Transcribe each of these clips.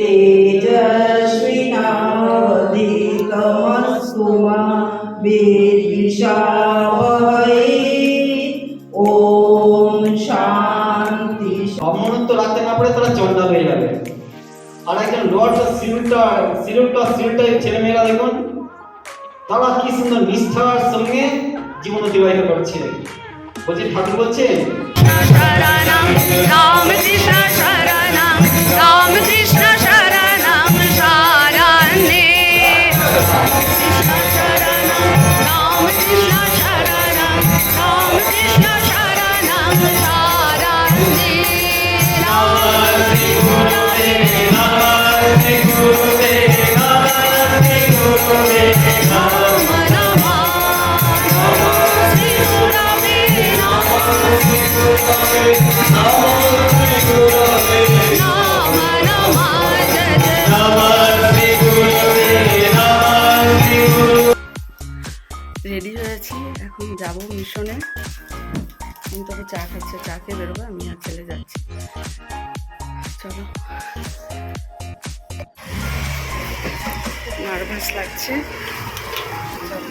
तेजस्विनावधीतमस्तु मा विद्विषावहै। ओम शांति। অমরত্ব রাখতে না পারে তারা চন্ডাল হয়ে যাবে। আর একজন লর্ড সিলুটা ছেলেমেয়েরা দেখুন, তারা কি সুন্দর নিষ্ঠার সঙ্গে জীবন অতিবাহিত করছে। বলছে ঠাকুর বলছেন शरणं रामकृष्ण शरणं रामकृष्ण शरणं शरणे कृष्ण शरणं रामकृष्ण शरणं रामकृष्ण शरणं शरणे রেডি হয়েছি, এখন যাব মিশনে। কিন্তু তবে চা খাচ্ছে, চা খেয়ে বেরোবো, আমি আর ছেলে যাচ্ছি। চলো, নার্ভাস লাগছে। চলো।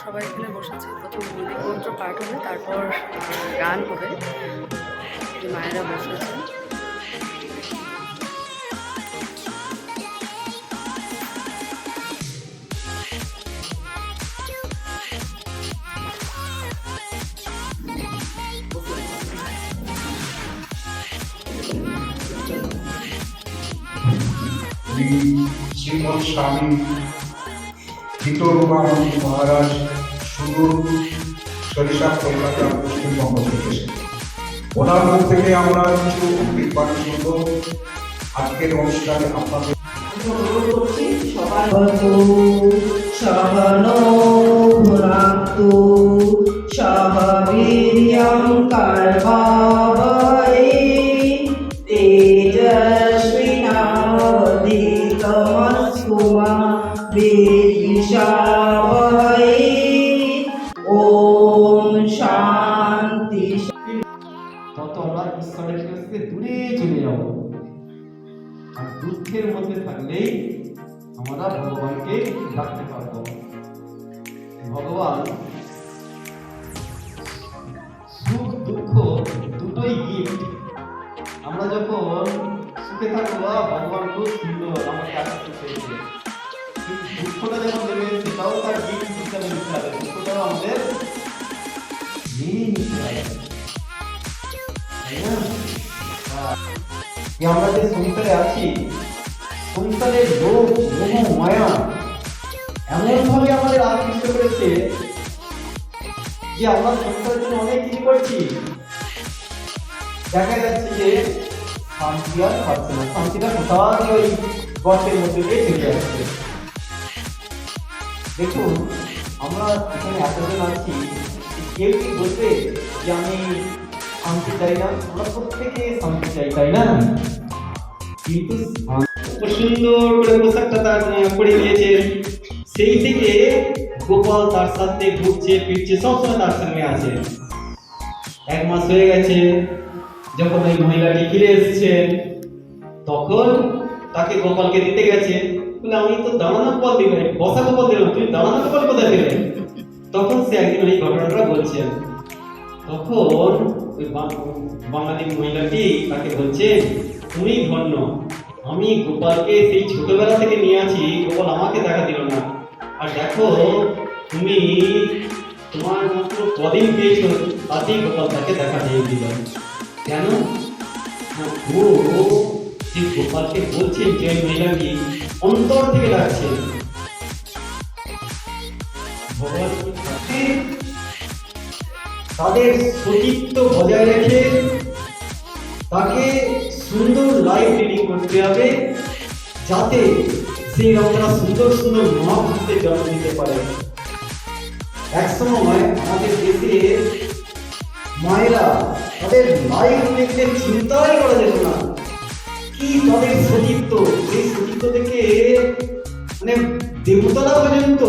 সবাই এখানে বসেছে, প্রথম বৈদিক মন্ত্র পাঠ হবে, তারপর গান হবে। মায়েরা বসেছে। শ্রীমৎ স্বামী ভিতরুমানন্দ মহারাজ সুদূর সরিষা কলকাতা পশ্চিমবঙ্গ থেকে এসেছেন। ওনার মুখ থেকে আমরা কিছু অমৃত বাণী শুনব। আজকের অনুষ্ঠানে আপনাদের সহনো ভুনাক্তু সহ বীর্যং কর্মবহৈ তেজস্বিনাবধীতমস্তু মা বিদ্বিষাবহৈ। ওম শান্তি। তত আমরা ঈশ্বরের কাছ থেকে দূরে চলে যাব। আর দুঃখের মধ্যে থাকলেই আমরা ভগবানকে ডাকতে পারবো। ভগবান সুখ দুঃখ দুটোই গিফট। আমরা যখন সুখে থাকবো, ভগবান খুব সুন্দর আমাকে আশীর্বাদ করেছে। কিন্তু দুঃখটা যখন দেবে, সেটাও তার গিফট হিসাবে নিতে হবে। দুঃখটাও আমাদের মেনে নিতে হবে, তাই না? আমরা যে সংসারে আছি, সংসারের লোভ মোহ মায়া এমন ভাবে আমাদের আকৃষ্ট করেছে যে আমরা সংসারের জন্য অনেক কিছু করছি। দেখা যাচ্ছে যে শান্তি আর পাচ্ছে না, শান্তিটা কোথায় ওই গর্তের মধ্যে দিয়ে চলে যাচ্ছে। দেখুন, আমরা এখানে এতজন আছি, কেউ কি বলবে যে আমি শান্তি চাই না? আমরা প্রত্যেকে শান্তি চাই, তাই না? কিন্তু সুন্দর করে পোশাকটা তার পরে দিয়েছে, সেই থেকে গোপাল তার সাথে ঘুরছে ফিরছে, সবসময় তার সঙ্গে আছে। 1 মাস হয়ে গেছে। যখন ওই মহিলাটি ফিরে এসছে, তখন তাকে গোপালকে দিতে গেছে। বলে আমি তো দাঁড়ানো গোপাল দিবে, বসা গোপাল দিলাম, তুমি দাঁড়ানো গোপাল কোথায় পেলে? তখন সে একদিন ওই ঘটনাটা বলছেন। তখন ওই বাঙালি মহিলাটি তাকে বলছে, তুমি ধন্য, আমি গোপালকে সেই ছোটবেলা থেকে নিয়ে আছি, গোপাল আমাকে দেখা দিল না। আর দেখো, তুমি তোমার মাত্র কদিন পেয়েছো, তাতেই গোপাল তাকে দেখা দিয়ে দিল। কেন? ও যে গোপালকে বলছে, যে মহিলাটি অন্তর থেকে ডাকছে, ভগবান তাদের সতীত্ব বজায় রেখে তাকে সুন্দর লাইফ লিডিং করতে হবে, যাতে সেই আমরা সুন্দর সুন্দর মহাপুরুষদের জন্ম দিতে পারে। এক সময় আমাদের দেশে মায়েরা তাদের লাইফ দেখতে চিন্তাই করা যেত না। কি তাদের সতীত্ব, সেই সতীত্ব থেকে মানে দেবতারা পর্যন্ত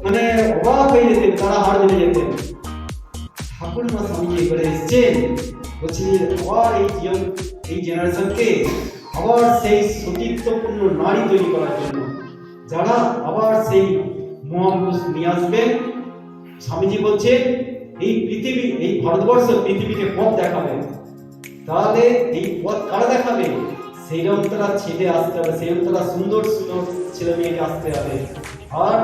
মানে অবাক হয়ে যেতেন, তারা হার মেনে যেতেন। ঠাকুর মা স্বামীজি এবারে এসছেন, বলছি আবার এই জেনারেশনকে আবার সেই সতীত্বপূর্ণ নারী তৈরি করার জন্য, যারা আবার সেই মহাপুরুষ নিয়ে আসবেন। স্বামীজি বলছেন এই পৃথিবী, এই ভারতবর্ষ পৃথিবীকে পথ দেখাবে। তাহলে এই পথ কারা দেখাবে? সেইরকম তারা ছেলে আসতে হবে, সেইরকম তারা সুন্দর সুন্দর ছেলে মেয়েকে আসতে হবে। আর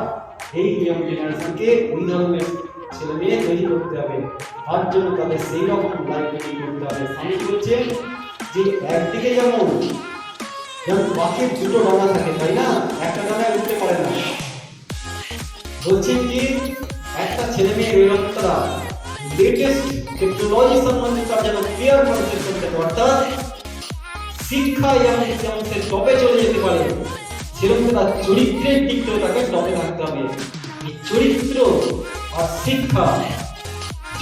এই ইয়ং জেনারেশনকে ওই ধরনের ছেলে মেয়ে তৈরি করতে হবে। তার জন্য তাদের সেই রকম লাইফ তৈরি করতে হবে। স্বামীজি বলছেন যে একদিকে যেমন পাখির দুটো ডানা থাকে, তাই না? একটা ডানায় উঠতে পারে না। বলছেন কি একটা ছেলে মেয়ে এরকম তারা লেটেস্ট টেকনোলজি সম্বন্ধে তার যেন ক্লিয়ার কনসেপ্ট থাকে, অর্থাৎ শিক্ষা যেমন সে টপে চলে যেতে পারে, সেরকম তার চরিত্রের দিকটাও তাকে টপে থাকতে হবে। এই চরিত্র আর শিক্ষা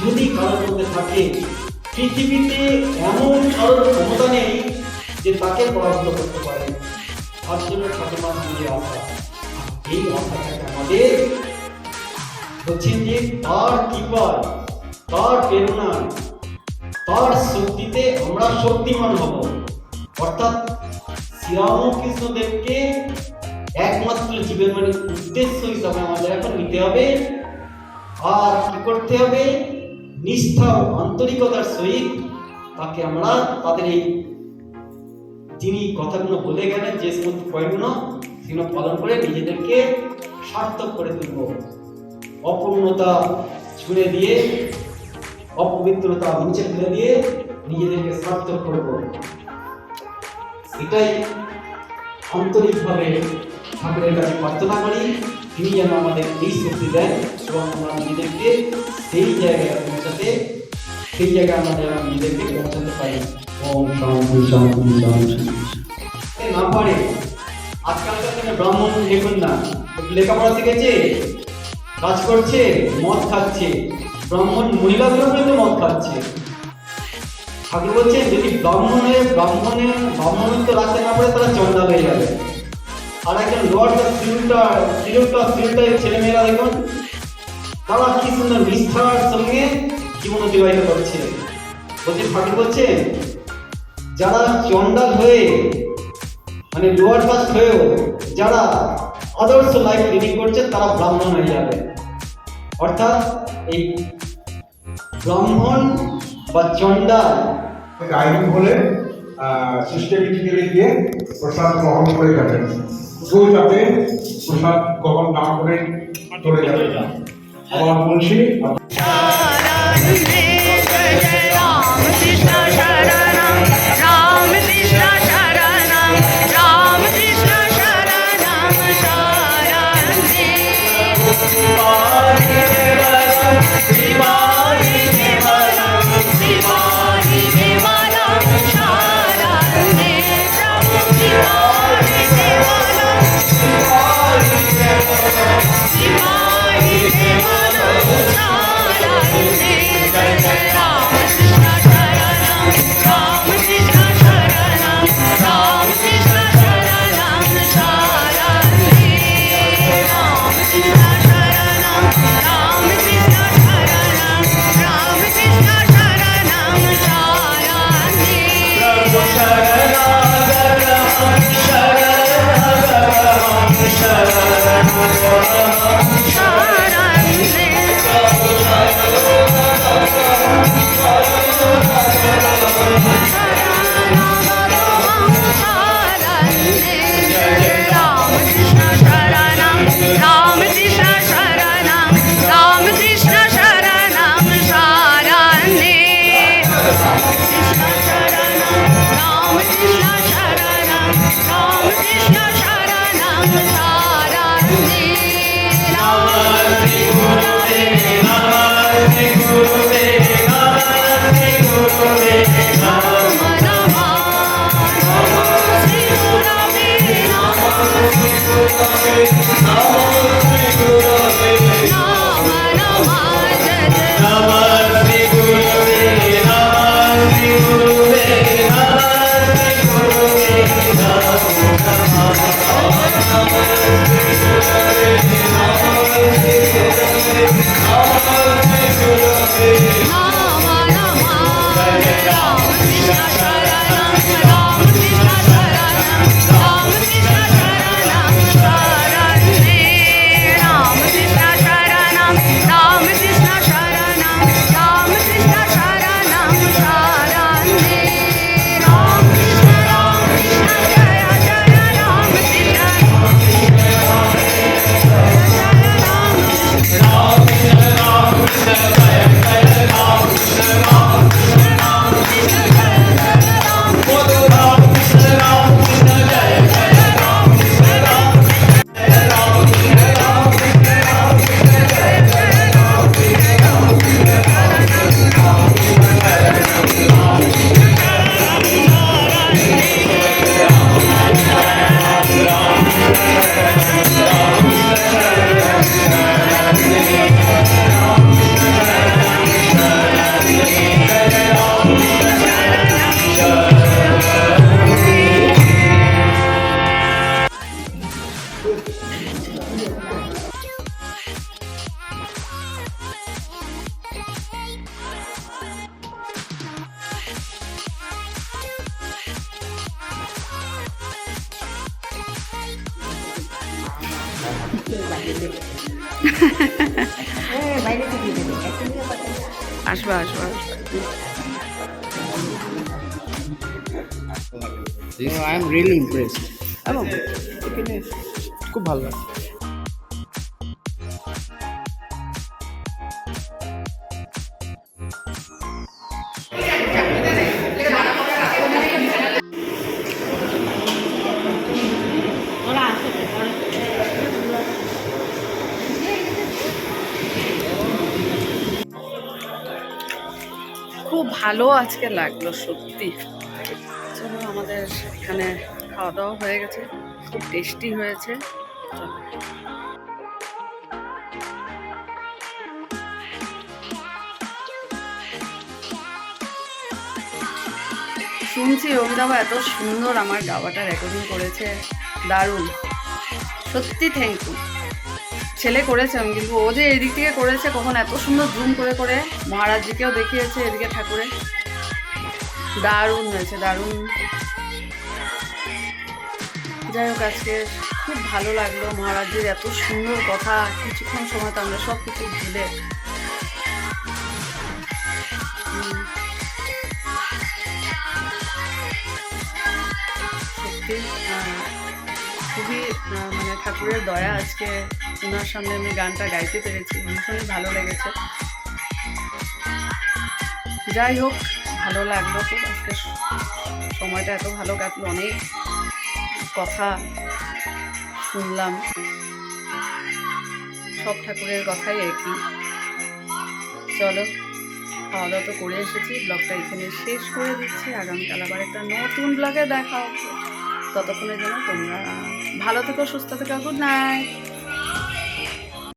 যদি কারোর মধ্যে থাকে, পৃথিবীতে এমন কারোর ক্ষমতা নেই যে তাকে পরাভূত করতে পারে। তার জন্য ঠাকুরমা স্বামীজি আশা, এই আশাটাকে আমাদের বলছেন যে তার কৃপায়, তার প্রেরণায়, তার শক্তিতে আমরা শক্তিমান হব। অর্থাৎ শ্রীরামকৃষ্ণ দেবকে একমাত্র জীবনের উদ্দেশ্য হিসাবে আমাদের এখন নিতে হবে। আর কি করতে হবে? নিষ্ঠা ও আন্তরিকতার সহিত তাকে আমরা তাদের এই যিনি কথাগুলো বলে গেলেন, যে সমস্ত পয়েন্টগুলো সেগুলো পালন করে নিজেদেরকে সার্থক করে তুলব। অপূর্ণতা ছুঁড়ে দিয়ে, অপবিত্রতা মুছে ফেলে দিয়ে নিজেদেরকে সার্থক করব। এটাই আন্তরিকভাবে ঠাকুরের কাছে প্রার্থনা করি, তিনি যেন আমাদের এই শক্তি দেন এবং আমরা নিজেদেরকে সেই জায়গায় পৌঁছাতে, সেই জায়গায় আমরা যেন নিজেদেরকে পৌঁছাতে পারি। ওম শান্তি শান্তি শান্তি। না পারে আজকালকার দিনে ব্রাহ্মণ দেখুন না, লেখাপড়া শিখেছে, কাজ করছে, মদ খাচ্ছে, ব্রাহ্মণ মহিলাগুলো পর্যন্ত মদ খাচ্ছে। ঠাকুর বলছেন যদি ব্রাহ্মণত্ব রাখতে না পারে তারা চন্ডাল হয়ে যাবে। আর একজন লোয়ার সিলুটার ছেলেমেয়েরা দেখুন, তারা কি সুন্দর নিষ্ঠার সঙ্গে জীবন অতিবাহিত করছে। বলছে ঠাকুর বলছেন যারা চন্ডাল হয়ে মানে লোয়ার কাস্ট হয়েও যারা আদর্শ লাইফ লিডিং করছে তারা ব্রাহ্মণ হয়ে যাবে। অর্থাৎ এই ব্রাহ্মণ বা চন্ডাল আইন হলে সিস্টেমেটিক্যালি গিয়ে প্রসাদ গ্রহণ করে যাবেন। কেউ যাতে প্রসাদ গ্রহণ না করে চলে যাবে। আবার বলছি আসবা আসবা I am really impressed. খুব ভালো লাগে। খুব ভালো আজকে লাগলো সত্যি। চলো আমাদের এখানে খাওয়া দাওয়া হয়ে গেছে, খুব টেস্টি হয়েছে। চলো। শুনছি অমিতাভ এত সুন্দর আমার গাওয়াটা রেকর্ডিং করেছে, দারুণ, সত্যি থ্যাংক ইউ। ছেলে করেছে, আমি কিন্তু ও যে এদিক থেকে করেছে, কখন এত সুন্দর জুম করে করে মহারাজজিকেও দেখিয়েছে, এদিকে ঠাকুরে, দারুণ হয়েছে, দারুণ। যাই হোক আজকে খুব ভালো লাগলো, মহারাজজির এত সুন্দর কথা, কিছুক্ষণ সময় তো আমরা সব কিছু ভুলে সত্যি খুবই মানে ঠাকুরের দয়া, আজকে ওনার সামনে আমি গানটা গাইতে পেরেছি, ভীষণই ভালো লেগেছে। যাই হোক ভালো লাগলো খুব, আজকে সময়টা এত ভালো কাটলো, অনেক কথা শুনলাম, সব ঠাকুরের কথাই একই। চলো খাওয়া দাওয়া তো করে এসেছি, ব্লগটা এখানে শেষ করে দিচ্ছি। আগামীকাল আবার একটা নতুন ব্লগে দেখা হবে, ততক্ষণের জন্য তোমরা ভালো থেকো, সুস্থ থেকো, গুড নাইট।